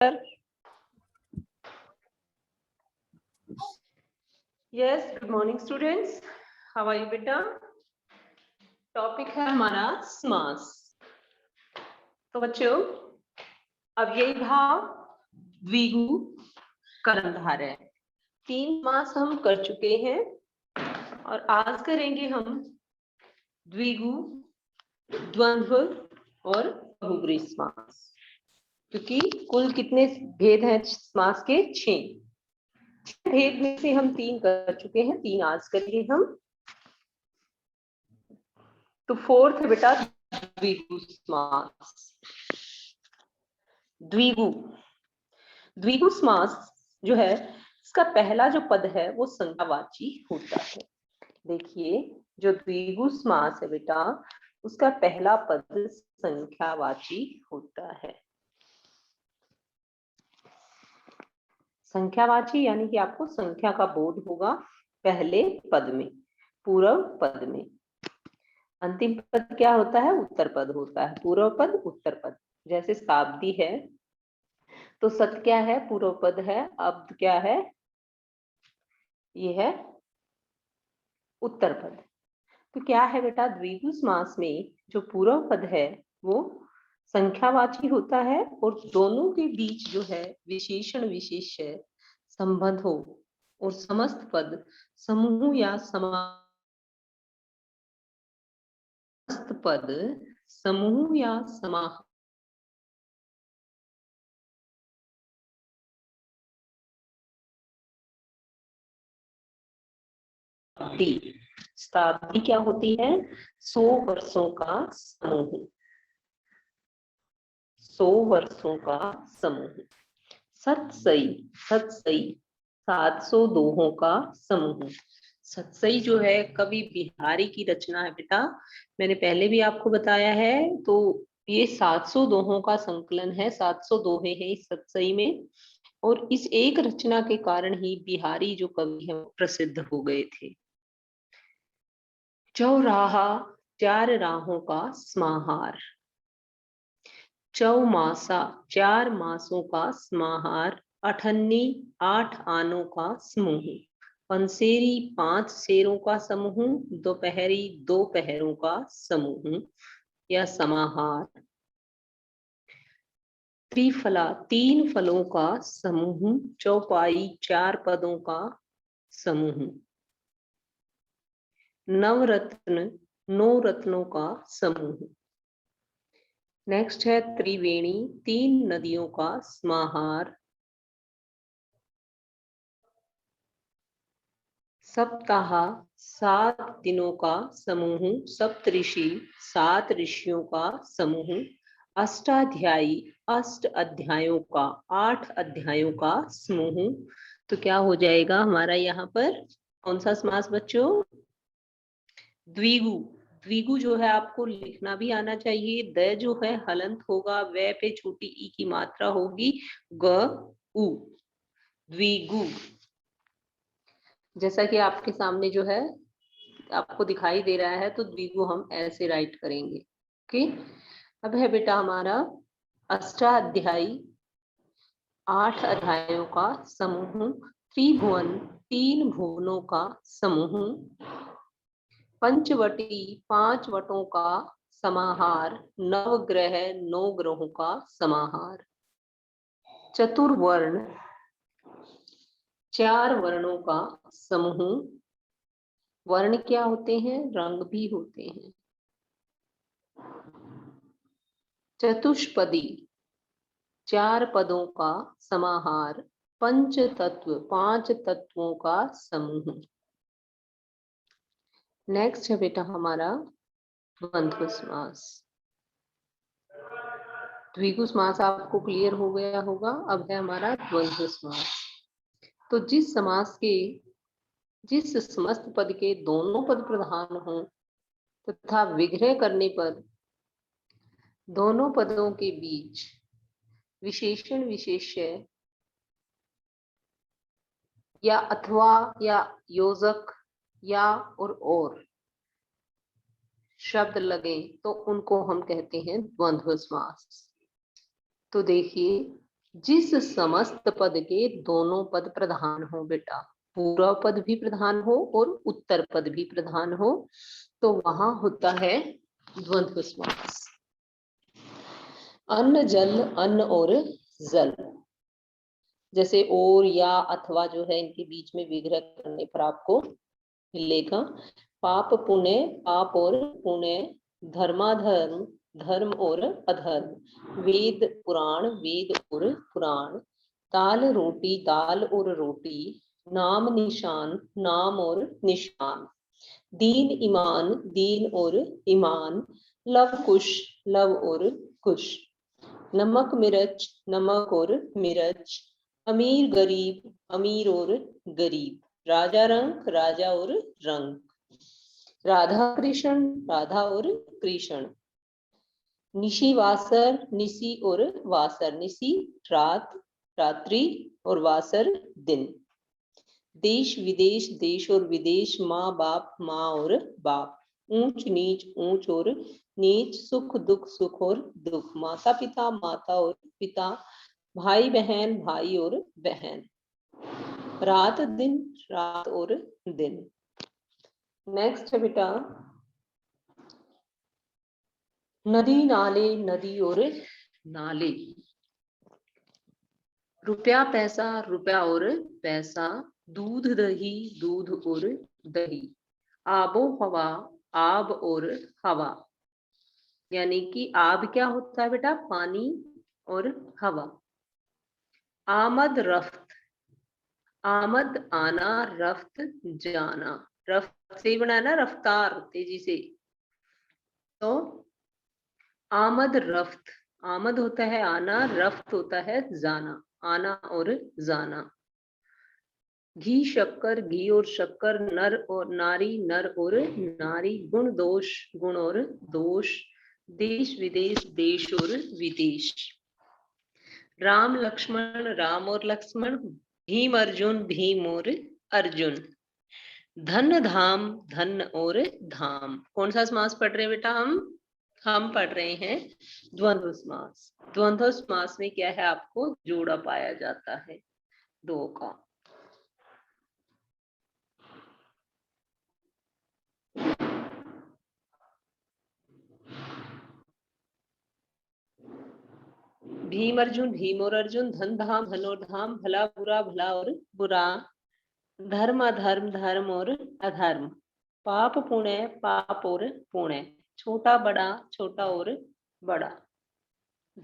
Yes, good morning students, how are you बेटा। Topic है हमारा समास। तो बच्चों, अव्ययी भाव, द्विगु, कर्णधारय, 3 समास हम कर चुके हैं और आज करेंगे हम द्विगु, द्वंद्व और बहुब्रीहि समास। क्योंकि कुल कितने भेद हैं समास के? 6 भेद में से हम 3 कर चुके हैं, 3 आज करेंगे हम। तो 4th है बेटा द्विगु समास। द्विगु द्विगु समास जो है, इसका पहला जो पद है वो संख्यावाची होता है। देखिए, जो द्विगु समास है बेटा, उसका पहला पद संख्यावाची होता है। संख्यावाची यानी कि आपको संख्या का बोध होगा पहले पद में, पूर्व पद में। अंतिम पद क्या होता है? उत्तर पद होता है। पूर्व पद, उत्तर पद। जैसे शाब्दी है तो सत क्या है? पूर्व पद है। अब्द क्या है? ये है उत्तर पद। तो क्या है बेटा, द्विगु समास में जो पूर्व पद है वो संख्यावाची होता है और दोनों के बीच जो है विशेषण विशेष्य संबंध हो और समस्त पद समूह या समस्त पद समूह या समाह शताब्दी क्या होती है? 100 वर्षों का समूह। 100 वर्षों का समूह। सतसई 700 दोहों का समूह। सतसई जो है कवि बिहारी की रचना है बेटा, मैंने पहले भी आपको बताया है। तो ये 700 दोहों का संकलन है, 700 दोहे हैं इस सतसई में। और इस एक रचना के कारण ही बिहारी जो कवि है वो प्रसिद्ध हो गए थे। चौराहा 4 राहों का समाहार। चौमासा 4 मासों का समाहार। अठन्नी 8 आनों का समूह। पंसेरी 5 शेरों का समूह। दोपहरी 2 पहरों का समूह या समाहार। त्रिफला 3 फलों का समूह। चौपाई 4 पदों का समूह। नवरत्न 9 रत्नों का समूह। नेक्स्ट है त्रिवेणी 3 नदियों का समाहार। सप्ताह 7 दिनों का समूह। सप्तऋषि 7 ऋषियों का समूह। अष्टाध्यायी 8 अध्यायों का 8 अध्यायों का समूह। तो क्या हो जाएगा हमारा यहाँ पर? कौन सा समास बच्चों? द्विगु। द्विगु जो है आपको लिखना भी आना चाहिए। द जो है हलंत होगा, व पे छोटी ई की मात्रा होगी, ग उ। द्विगु जैसा कि आपके सामने जो है आपको दिखाई दे रहा है, तो द्विगु हम ऐसे राइट करेंगे। ओके, अब है बेटा हमारा अष्टाध्यायी 8 अध्यायों का समूह। त्रिभुवन 3 भुवनों का समूह। पंचवटी 5 वटों का समाहार। नवग्रह 9 ग्रहों का समाहार। चतुर्वर्ण 4 वर्णों का समूह। वर्ण क्या होते हैं? रंग भी होते हैं। चतुष्पदी 4 पदों का समाहार। पंच तत्व 5 तत्वों का समूह। नेक्स्ट है बेटा हमारा द्वंद्व समास। द्विगु समास आपको क्लियर हो गया होगा। अब है हमारा द्वंद्व समास। तो जिस समस्त पद के दोनों पद प्रधान हों तथा विग्रह करने पर दोनों पदों के बीच विशेषण विशेष्य या अथवा या योजक या और शब्द लगे तो उनको हम कहते हैं द्वंद्व समास। तो देखिए, जिस समस्त पद के दोनों पद प्रधान हो बेटा, पूर्व पद भी प्रधान हो और उत्तर पद भी प्रधान हो, तो वहां होता है द्वंद्व समास। अन्न जल, अन्न और जल, जैसे और या अथवा जो है इनके बीच में विग्रह करने पर आपको मिलेगा पाप पुण्य, पाप और पुण्य, धर्माधर्म, धर्म और अधर्म, वेद पुराण, वेद और पुराण, दाल रोटी, दाल और रोटी, नाम निशान, नाम और निशान, दीन ईमान, दीन और ईमान, लव कुश, लव और कुश, नमक मिर्च, नमक और मिर्च, अमीर गरीब, अमीर और गरीब, राजा रंग, राजा और रंग, राधा कृष्ण, राधा और कृष्ण, निशी वासर, निशी और वासर, निशी रात, रात्रि और वासर दिन, देश विदेश, देश और विदेश, माँ बाप, माँ और बाप, ऊंच नीच, ऊंच और नीच, सुख दुख, सुख और दुख, माता पिता, माता और पिता, भाई बहन, भाई और बहन, रात दिन, रात और दिन। नेक्स्ट है बेटा नदी नाले, नदी और नाले, रुपया पैसा, रुपया और पैसा, दूध दही, दूध और दही, आबो हवा, आब और हवा, यानी कि आब क्या होता है बेटा, पानी और हवा, आमद रफ्त, आमद आना, रफ्त जाना, रफ्त से बनाना रफ्तार तेजी से, तो आमद रफ्त, आमद होता है आना, रफ्त होता है जाना, आना और जाना, घी शक्कर, घी और शक्कर, नर और नारी, नर और नारी, गुण दोष, गुण और दोष, देश विदेश, देश और विदेश, राम लक्ष्मण, राम और लक्ष्मण, भीम अर्जुन, भीम और अर्जुन, धन धाम, धन और धाम। कौन सा समास पढ़ रहे हैं बेटा हम पढ़ रहे हैं द्वंद्व समास। द्वंद्व समास में क्या है, आपको जोड़ा पाया जाता है दो का। भीम अर्जुन, भीम और अर्जुन, धन धाम, धन और धाम, भला बुरा, भला और बुरा, धर्म अधर्म, धर्म और अधर्म, पाप पुण्य, पाप और पुण्य, छोटा बड़ा, छोटा और बड़ा,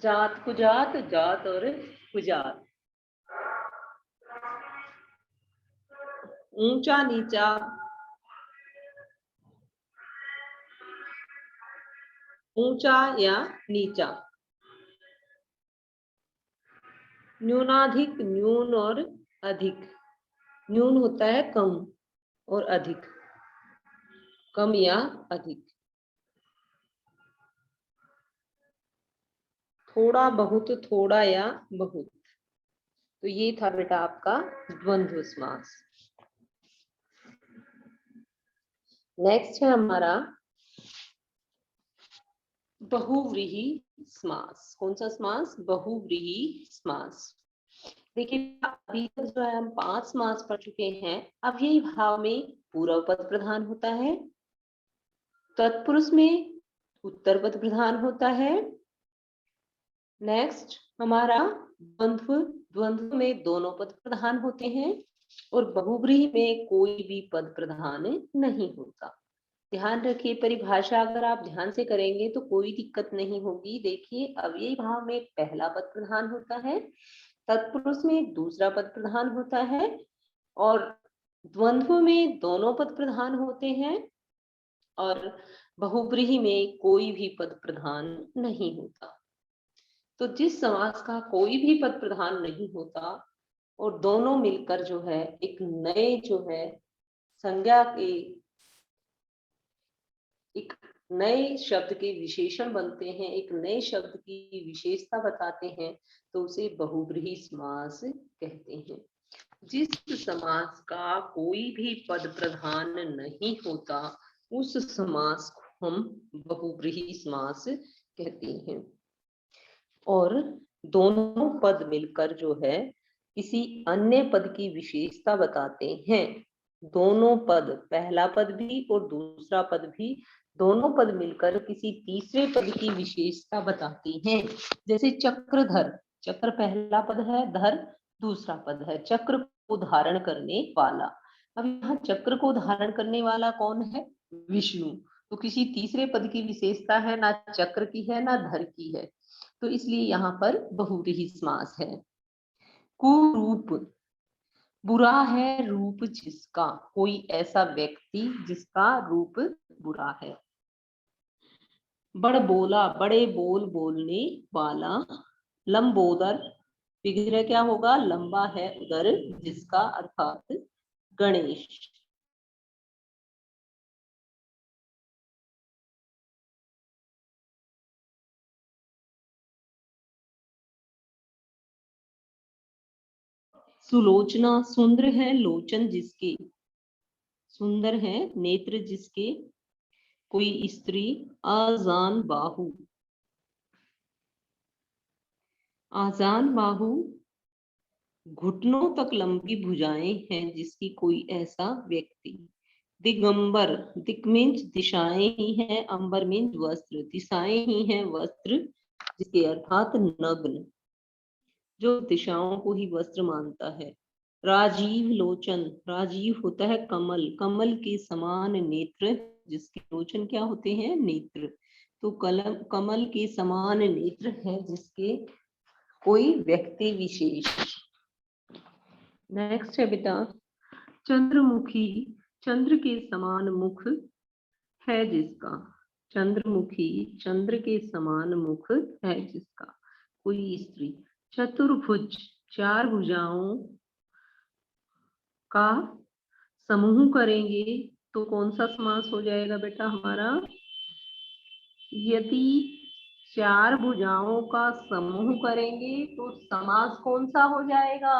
जात कुजात, जात और कुजात, ऊंचा नीचा, ऊंचा या नीचा, न्यूनाधिक, न्यून और अधिक, न्यून होता है कम और अधिक कम या अधिक, थोड़ा बहुत, थोड़ा या बहुत। तो ये था बेटा आपका द्वंद्व समास। नेक्स्ट है हमारा बहुव्रीहि समास। कौन सा समास, बहुव्रीहि समास। देखिए अभी तक जो है हम 5 समास पढ़ चुके हैं। अब यही भाव में पूर्व पद प्रधान होता है, तत्पुरुष में उत्तर पद प्रधान होता है। नेक्स्ट हमारा द्वंद्व, द्वंद्व में दोनों पद प्रधान होते हैं, और बहुव्रीहि में कोई भी पद प्रधान नहीं होता। ध्यान रखिए, परिभाषा अगर आप ध्यान से करेंगे तो कोई दिक्कत नहीं होगी। देखिए अव्ययी भाव में पहला पद प्रधान होता है, तत्पुरुष में दूसरा पद प्रधान होता है, और द्वंद्व में दोनों पद प्रधान होते हैं, और बहुव्रीहि में कोई भी पद प्रधान नहीं होता। तो जिस समास का कोई भी पद प्रधान नहीं होता और दोनों मिलकर जो है एक नए जो है संज्ञा के, एक नए शब्द के विशेषण बनते हैं, एक नए शब्द की विशेषता बताते हैं, तो उसे बहुव्रीहि समास कहते हैं। जिस समास का कोई भी पद प्रधान नहीं होता उस समास को हम बहुव्रीहि समास कहते हैं। और दोनों पद मिलकर जो है किसी अन्य पद की विशेषता बताते हैं। दोनों पद, पहला पद भी और दूसरा पद भी, दोनों पद मिलकर किसी तीसरे पद की विशेषता बताती हैं। जैसे चक्रधर, चक्र पहला पद है, धर दूसरा पद है, चक्र को धारण करने वाला। अब यहाँ चक्र को धारण करने वाला कौन है? विष्णु। तो किसी तीसरे पद की विशेषता है, ना चक्र की है ना धर की है, तो इसलिए यहाँ पर बहुव्रीहि समास है। कुरूप, बुरा है रूप जिसका, कोई ऐसा व्यक्ति जिसका रूप बुरा है। बड़ बोला, बड़े बोल बोलने वाला। लंबोदर, विग्रह क्या होगा? लंबा है उदर जिसका, अर्थात गणेश। सुलोचना, सुंदर है लोचन जिसके, सुंदर है नेत्र जिसके, कोई स्त्री। आजान बाहु, आजान बाहु घुटनों तक लंबी भुजाएं हैं जिसकी, कोई ऐसा व्यक्ति। दिगंबर, दिक मीन्स दिशाएं ही हैं, अंबर मीन्स वस्त्र, दिशाएं ही हैं वस्त्र जिसके, अर्थात नग्न, जो दिशाओं को ही वस्त्र मानता है। राजीव लोचन, राजीव होता है कमल, कमल के समान नेत्र जिसके, लोचन क्या होते हैं? नेत्र। तो कमल के समान नेत्र है जिसके, कोई व्यक्ति विशेष। नेक्स्ट है बेटा चंद्रमुखी, चंद्र के समान मुख है जिसका, चंद्रमुखी, चंद्र के समान मुख है जिसका, कोई स्त्री। चतुर्भुज, चार भुजाओं का समूह करेंगे तो कौन सा समास हो जाएगा बेटा हमारा? यदि चार भुजाओं का समूह करेंगे तो समास कौन सा हो जाएगा?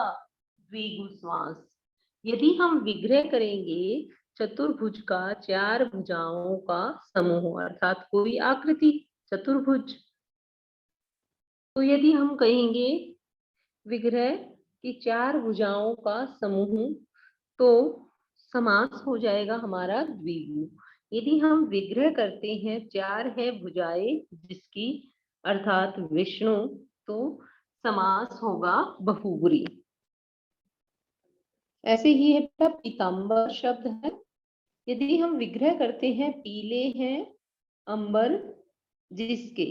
द्विगु समास। यदि हम विग्रह करेंगे चतुर्भुज का, चार भुजाओं का समूह, अर्थात कोई आकृति चतुर्भुज, तो यदि हम कहेंगे विग्रह की चार भुजाओं का समूह तो समास हो जाएगा हमारा द्विगु। यदि हम विग्रह करते हैं चार है भुजाएं जिसकी, अर्थात विष्णु, तो समास होगा बहुव्रीहि। ऐसे ही है पीतांबर शब्द है, यदि हम विग्रह करते हैं पीले हैं अंबर जिसके,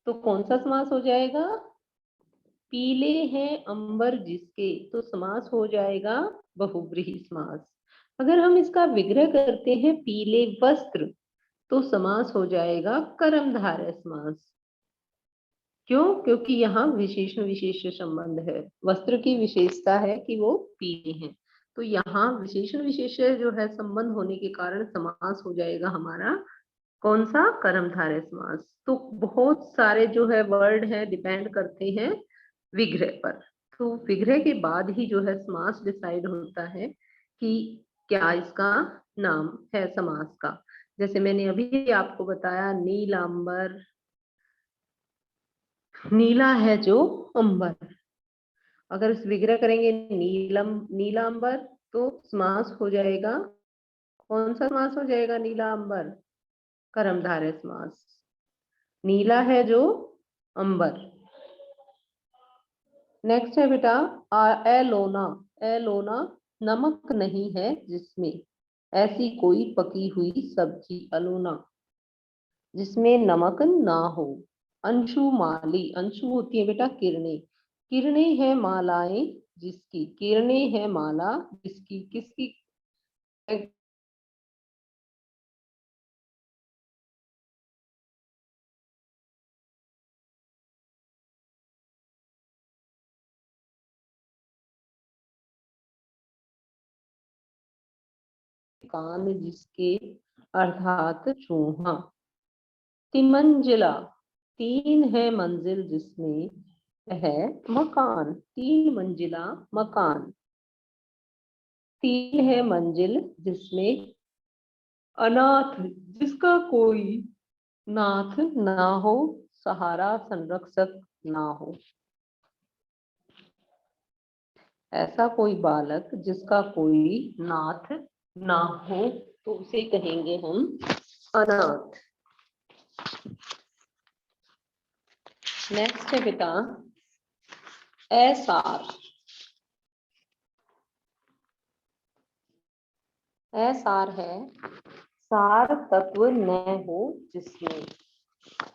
तो कौन सा समास हो जाएगा? पीले हैं अंबर जिसके, तो समास हो जाएगा बहुव्रीहि समास। अगर हम इसका विग्रह करते हैं पीले वस्त्र, तो समास हो जाएगा कर्मधारय समास। क्यों? क्योंकि यहाँ विशेषण विशेष्य संबंध है, वस्त्र की विशेषता है कि वो पीले हैं, तो यहाँ विशेषण विशेष्य जो है संबंध होने के कारण समास हो जाएगा हमारा कौन सा? कर्मधारय समास। तो बहुत सारे जो है वर्ड है डिपेंड करते हैं विग्रह पर, तो विग्रह के बाद ही जो है समास डिसाइड होता है कि क्या इसका नाम है समास का। जैसे मैंने अभी आपको बताया नीलांबर, नीला है जो अंबर, अगर इस विग्रह करेंगे नीलम, नीलांबर, तो समास हो जाएगा कौन सा समास हो जाएगा? नीलांबर, कर्मधारय समास। नीला है जो अंबर। नेक्स्ट है बेटा एलोना, एलोना नमक नहीं है जिसमें, ऐसी कोई पकी हुई सब्जी, अलोना जिसमें नमक ना हो। अंशुमाली, अंशु होती है बेटा किरणें, किरणें है मालाएं जिसकी, किरणें है माला जिसकी, किसकी? कान जिसके, अर्थात चूहा। तिमंजिला, तीन है मंजिल जिसमें है मकान, तीन मंजिला मकान। तीन है मंजिल जिसमें, अनाथ जिसका कोई नाथ ना हो, सहारा संरक्षक ना हो। ऐसा कोई बालक जिसका कोई नाथ ना हो तो उसे कहेंगे हम अनाथ। नेक्स्ट है बेटा असार। असार है सार तत्व न हो जिसमें,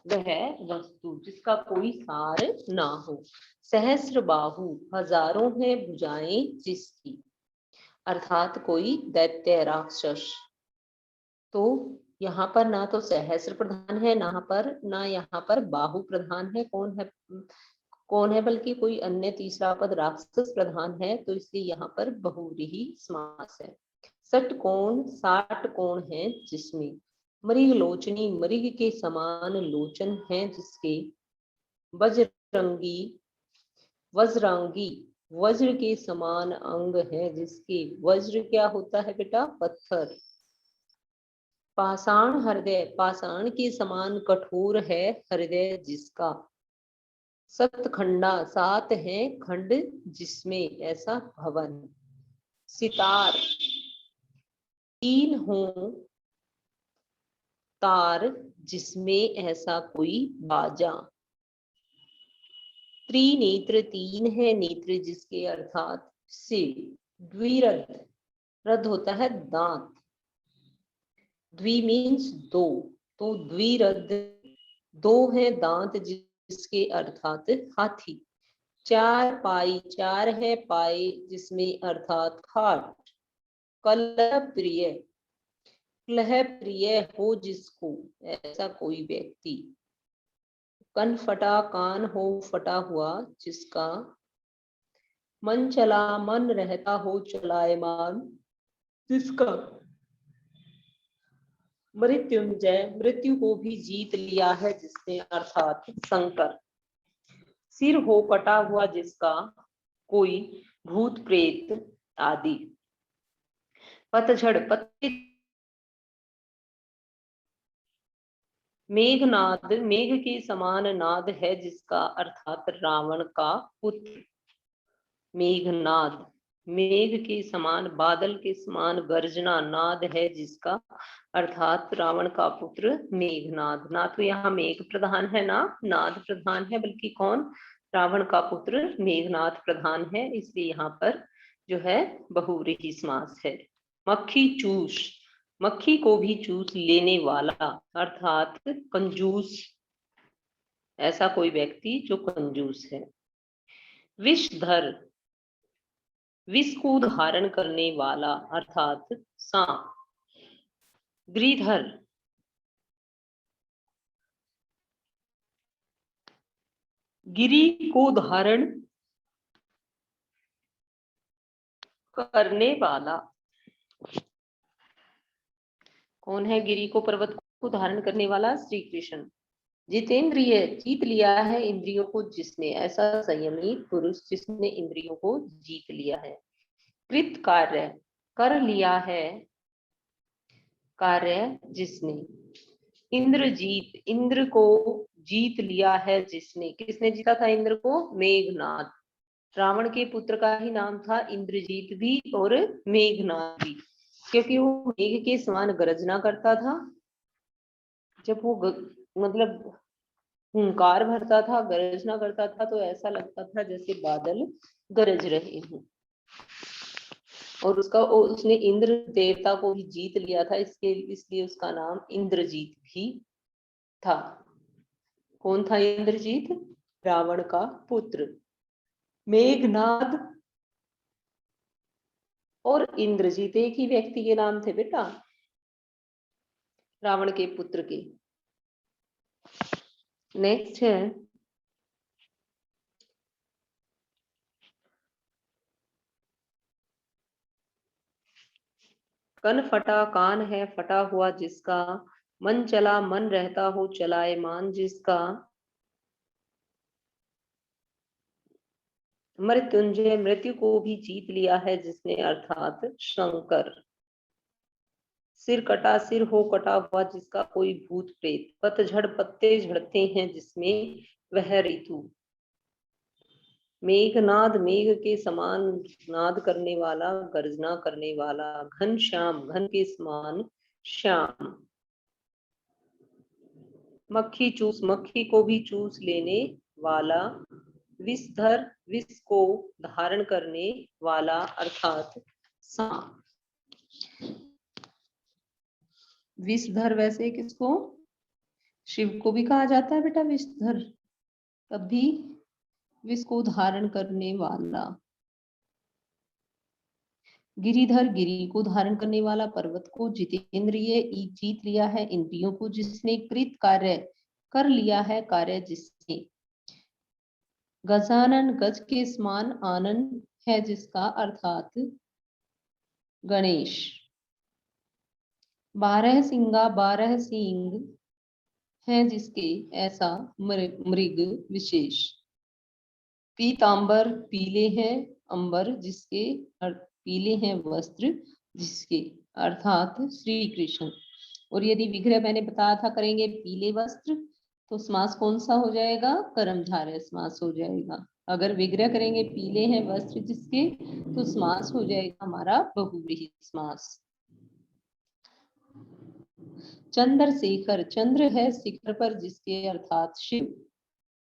वह वस्तु जिसका कोई सार ना हो। सहस्र बाहु हजारों है भुजाएं जिसकी, अर्थात कोई दैत्य राक्षस। तो यहाँ पर ना तो सहस्र प्रधान है, ना यहाँ पर बाहु प्रधान है। कौन है बल्कि कोई अन्य तीसरा पद राक्षस प्रधान है, तो इसलिए यहाँ पर बहुव्रीहि समास है। सठ कोण 60 कोण है जिसमें, मृग लोचनी मृग के समान लोचन है जिसके, वज्रंगी वज्रांगी वज्र के समान अंग है जिसके। वज्र क्या होता है बेटा? पत्थर। पाषाण हृदय पाषाण के समान कठोर है हृदय जिसका। सतखंडा 7 है खंड जिसमें, ऐसा भवन। सितार 3 हो तार जिसमें, ऐसा कोई बाजा। त्रिनेत्र 3 है नेत्र जिसके, अर्थात सिर। द्विरथ रथ होता है दांत। द्वि मीन्स 2, तो द्विरथ 2 है दांत जिसके, अर्थात हाथी। 4 पाई 4 है पाए जिसमें, अर्थात खाट। कलह प्रिय कलह प्रिय हो जिसको, ऐसा कोई व्यक्ति। कन फटा कान हो फटा हुआ जिसका। मन चला मन रहता हो चलायमान जिसका। मृत्युंजय मृत्यु को भी जीत लिया है जिसने, अर्थात शंकर। सिर हो कटा हुआ जिसका, कोई भूत प्रेत आदि। पतझड़ पत्ते। मेघनाद मेघ के समान नाद है जिसका, अर्थात रावण का पुत्र। मेघनाद मेघ के समान बादल के समान गर्जना नाद है जिसका, अर्थात रावण का पुत्र मेघनाद। ना तो यहाँ मेघ प्रधान है ना नाद प्रधान है, बल्कि कौन? रावण का पुत्र मेघनाद प्रधान है, इसलिए यहाँ पर जो है बहुव्रीहि समास है। मक्खी चूस मक्खी को भी चूस लेने वाला, अर्थात कंजूस। ऐसा कोई व्यक्ति जो कंजूस है। विषधर विष को धारण करने वाला, अर्थात सांप। गिरिधर गिरी को धारण करने वाला। कौन है गिरी को पर्वत को धारण करने वाला? श्री कृष्ण। जितेंद्रिय जीत लिया है इंद्रियों को जिसने, ऐसा संयमी पुरुष जिसने इंद्रियों को जीत लिया है। कृत कार्य कर लिया है कार्य जिसने। इंद्रजीत इंद्र को जीत लिया है जिसने। किसने जीता था इंद्र को? मेघनाद। रावण के पुत्र का ही नाम था इंद्रजीत भी और मेघनाद भी, क्योंकि वो मेघ के समान गर्जना करता था। जब वो मतलब हुंकार भरता था, गर्जना करता था, तो ऐसा लगता था जैसे बादल गरज रहे हों। और उसने इंद्र देवता को भी जीत लिया था, इसलिए उसका नाम इंद्रजीत भी था। कौन था इंद्रजीत? रावण का पुत्र। मेघनाद और इंद्रजीत एक ही व्यक्ति के नाम थे बेटा, रावण के पुत्र के। नेक्स्ट है कन फटा कान है फटा हुआ जिसका। मन चला मन रहता हो चलायमान जिसका। मृत्युंजय मृत्यु को भी जीत लिया है जिसने, अर्थात शंकर। सिर कटा सिर हो कटा हुआ जिसका, कोई भूत प्रेत। पतझड़ पत्ते झड़ते हैं जिसमें, वह ऋतु। मेघनाद, मेघ के समान नाद करने वाला, गर्जना करने वाला। घन श्याम, घन के समान श्याम। मक्खी चूस, मक्खी को भी चूस लेने वाला। विषधर, विष को धारण करने वाला अर्थात सांप। विषधर वैसे किसको, शिव को भी कहा जाता है बेटा विषधर, तभी विष को धारण करने वाला। गिरिधर, गिरि को धारण करने वाला। पर्वत को जितेंद्रिय, जीत लिया है इंद्रियों को जिसने। कृत, कार्य कर लिया है, कार्य जिसने। गजानन, गज के समान आनंद है जिसका अर्थात गणेश। 12 सिंगा, 12 सींग है जिसके, ऐसा मृग विशेष। पीतांबर, पीले हैं अंबर जिसके, पीले हैं वस्त्र जिसके, अर्थात श्री कृष्ण। और यदि विग्रह मैंने बताया था करेंगे पीले वस्त्र, तो समास कौन सा हो जाएगा, कर्मधारय समास हो जाएगा। अगर विग्रह करेंगे पीले हैं वस्त्र जिसके, तो समास हो जाएगा हमारा बहुव्रीहि समास। चंद्रशेखर, चंद्र है शिखर पर जिसके, अर्थात शिव।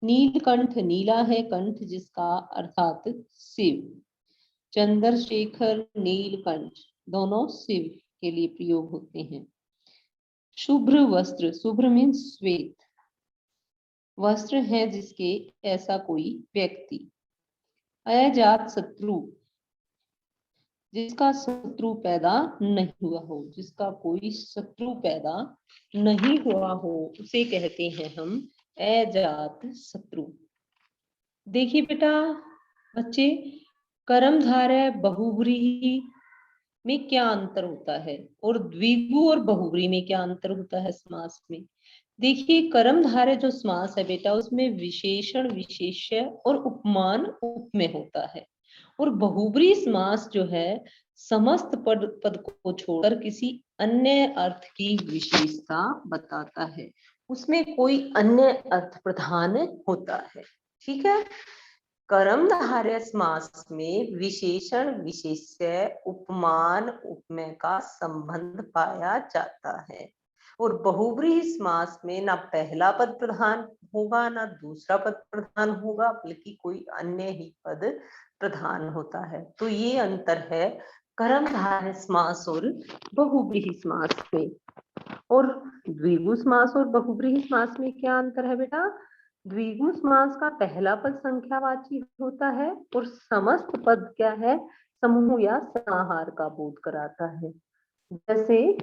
नीलकंठ, नीला है कंठ जिसका, अर्थात शिव। चंद्रशेखर, नीलकंठ दोनों शिव के लिए प्रयोग होते हैं। शुभ्र वस्त्र, शुभ्र मीन्स श्वेत, वस्त्र है जिसके, ऐसा कोई व्यक्ति। अजात शत्रु, जिसका शत्रु पैदा नहीं हुआ हो, जिसका कोई शत्रु पैदा नहीं हुआ हो, उसे कहते हैं हम अजात शत्रु। देखिए बेटा बच्चे, कर्मधारय बहुव्रीहि में क्या अंतर होता है, और द्विगु और बहुव्रीहि में क्या अंतर होता है समास में। देखिए कर्मधारय जो समास है बेटा, उसमें विशेषण, विशेष्य और उपमान उपमेय होता है। और बहुव्रीहि समास जो है, समस्त पद को छोड़कर किसी अन्य अर्थ की विशेषता बताता है, उसमें कोई अन्य अर्थ प्रधान होता है। ठीक है। कर्मधारय समास में विशेषण, विशेष्य, उपमान उपमेय का संबंध पाया जाता है। और बहुव्रीहि समास में ना पहला पद प्रधान होगा ना दूसरा पद प्रधान होगा, बल्कि कोई अन्य ही पद प्रधान होता है। तो ये अंतर है कर्मधारय समास और बहुव्रीहि समास में। और द्विगु समास और बहुव्रीहि समास में क्या अंतर है बेटा, द्विगु समास का पहला पद संख्यावाची होता है और समस्त पद क्या है, समूह या समाहार का बोध कराता है। जैसे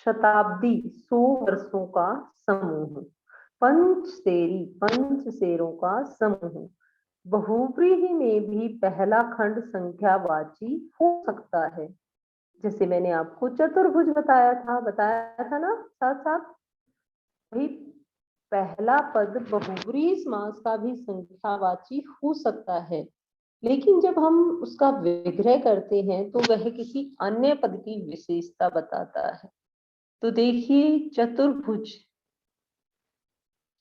शताब्दी 100 वर्षों का समूह, पंचसेरी, पंच शेरों का समूह। बहुव्रीहि में भी पहला खंड संख्यावाची हो सकता है। जैसे मैंने आपको चतुर्भुज बताया था ना साथ साथ। वही पहला पद बहुव्रीहि समास का भी संख्यावाची हो सकता है, लेकिन जब हम उसका विग्रह करते हैं तो वह किसी अन्य पद की विशेषता बताता है। तो देखिए चतुर्भुज,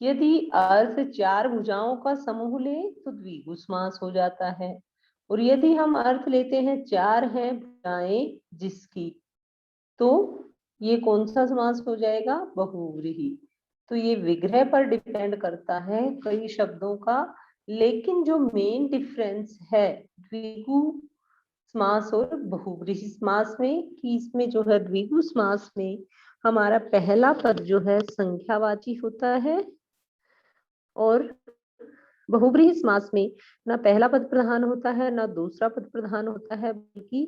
यदि अर्थ 4 भुजाओं का समूह ले तो द्विगु समास हो जाता है। और यदि हम अर्थ लेते हैं 4 हैं भुजाएं जिसकी, तो ये कौन सा समास हो जाएगा, बहुव्रीहि। तो ये विग्रह पर डिपेंड करता है कई शब्दों का, लेकिन जो मेन डिफरेंस है द्विगु समास और बहुव्रीहि समास में, कि इसमें जो है द्विगु समास में हमारा पहला पद जो है संख्यावाची होता है, और बहुव्रीहि समास में ना पहला पद प्रधान होता है ना दूसरा पद प्रधान होता है, बल्कि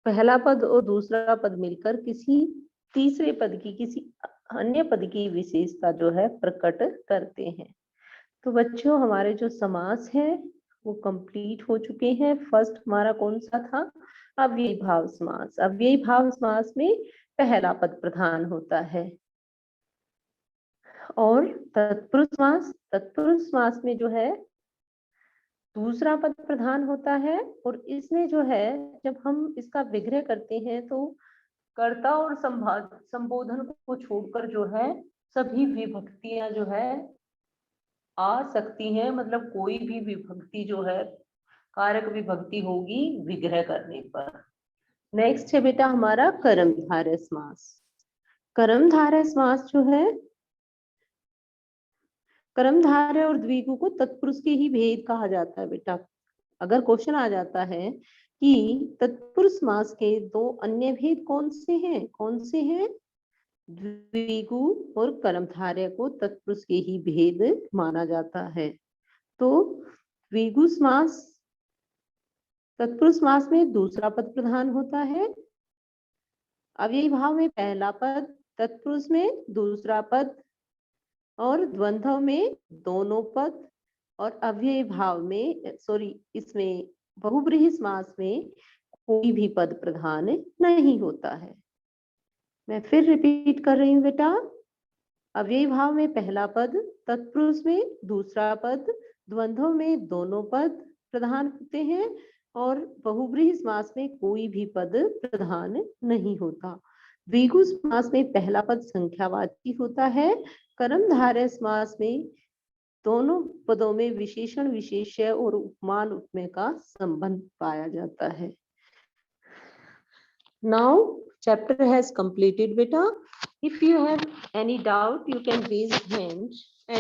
पहला पद और दूसरा पद मिलकर किसी तीसरे पद की, किसी अन्य पद की विशेषता जो है प्रकट करते हैं। तो बच्चों हमारे जो समास है वो कंप्लीट हो चुके हैं। फर्स्ट हमारा कौन सा था, अव्ययी भाव समास। अव्ययी भाव समास में पहला पद प्रधान होता है। और तत्पुरुष समास, तत्पुरुष समास में जो है दूसरा पद प्रधान होता है, और इसमें जो है जब हम इसका विग्रह करते हैं तो कर्ता और संबोधन को छोड़कर जो है सभी विभक्तियां जो है आ सकती हैं, मतलब कोई भी विभक्ति जो है कारक विभक्ति होगी विग्रह करने पर। नेक्स्ट है बेटा हमारा कर्मधारय समास। कर्मधारय समास जो है, कर्मधारय और द्विगु को तत्पुरुष के ही भेद कहा जाता है बेटा। अगर क्वेश्चन आ जाता है कि तत्पुरुष समास के दो अन्य भेद कौन से हैं, कौन से हैं, द्विगु और कर्मधारय को तत्पुरुष के ही भेद माना जाता है। तो द्विगु समास, तत्पुरुष समास में दूसरा पद प्रधान होता है, अव्ययी भाव में पहला पद, तत्पुरुष में दूसरा पद, और द्वंद्व में दोनों पद, और अव्ययी भाव में इसमें बहुब्रीहि समास में कोई भी पद प्रधान नहीं होता है। मैं फिर रिपीट कर रही हूँ बेटा, अव्ययी भाव में पहला पद, तत्पुरुष में दूसरा पद, द्वंद्व में दोनों पद प्रधान होते हैं, और बहुब्रीहि समास में कोई भी पद प्रधान नहीं होता। द्विगु समास में पहला पद संख्यावाची होता है। कर्मधारय समास में दोनों पदों में विशेषण विशेष्य और उपमान उपमेय का संबंध पाया जाता है। Now chapter has completed beta. If you have any doubt you can raise hand and